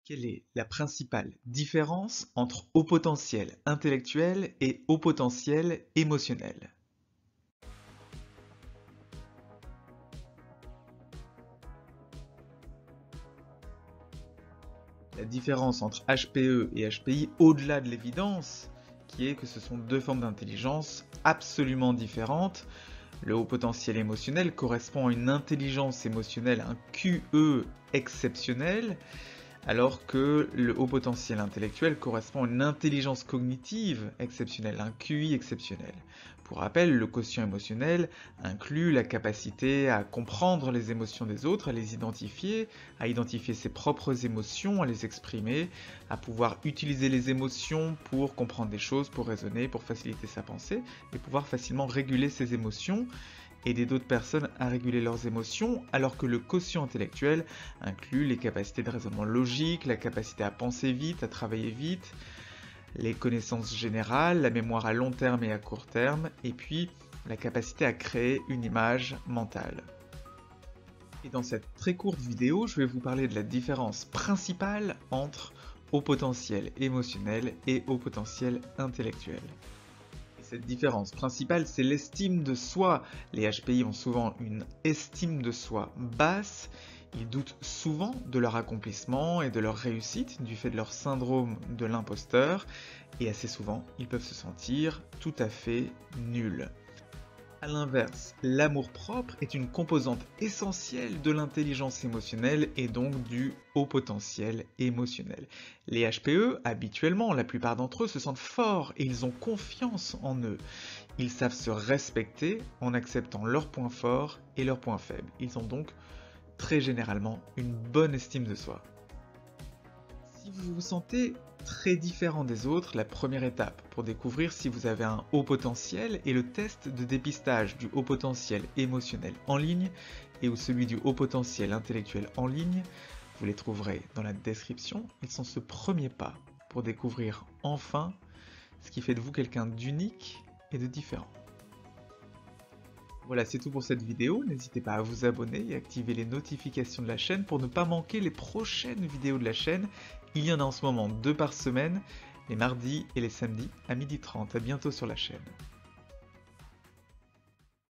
Quelle est la principale différence entre haut potentiel intellectuel et haut potentiel émotionnel? La différence entre HPE et HPI, au-delà de l'évidence, qui est que ce sont deux formes d'intelligence absolument différentes. Le haut potentiel émotionnel correspond à une intelligence émotionnelle, un QE exceptionnel, alors que le haut potentiel intellectuel correspond à une intelligence cognitive exceptionnelle, un QI exceptionnel. Pour rappel, le quotient émotionnel inclut la capacité à comprendre les émotions des autres, à identifier ses propres émotions, à les exprimer, à pouvoir utiliser les émotions pour comprendre des choses, pour raisonner, pour faciliter sa pensée, et pouvoir facilement réguler ses émotions, aider d'autres personnes à réguler leurs émotions, alors que le quotient intellectuel inclut les capacités de raisonnement logique, la capacité à penser vite, à travailler vite, les connaissances générales, la mémoire à long terme et à court terme, et puis la capacité à créer une image mentale. Et dans cette très courte vidéo, je vais vous parler de la différence principale entre haut potentiel émotionnel et haut potentiel intellectuel. Cette différence principale, c'est l'estime de soi. Les HPI ont souvent une estime de soi basse, ils doutent souvent de leur accomplissement et de leur réussite du fait de leur syndrome de l'imposteur, et assez souvent, ils peuvent se sentir tout à fait nuls. A l'inverse, l'amour-propre est une composante essentielle de l'intelligence émotionnelle et donc du haut potentiel émotionnel. Les HPE, habituellement, la plupart d'entre eux se sentent forts et ils ont confiance en eux. Ils savent se respecter en acceptant leurs points forts et leurs points faibles. Ils ont donc très généralement une bonne estime de soi. Si vous vous sentez très différent des autres, la première étape pour découvrir si vous avez un haut potentiel est le test de dépistage du haut potentiel émotionnel en ligne et ou celui du haut potentiel intellectuel en ligne. Vous les trouverez dans la description. Ils sont ce premier pas pour découvrir enfin ce qui fait de vous quelqu'un d'unique et de différent. Voilà, c'est tout pour cette vidéo. N'hésitez pas à vous abonner et activer les notifications de la chaîne pour ne pas manquer les prochaines vidéos de la chaîne. Il y en a en ce moment 2 par semaine, les mardis et les samedis à 12h30. À bientôt sur la chaîne.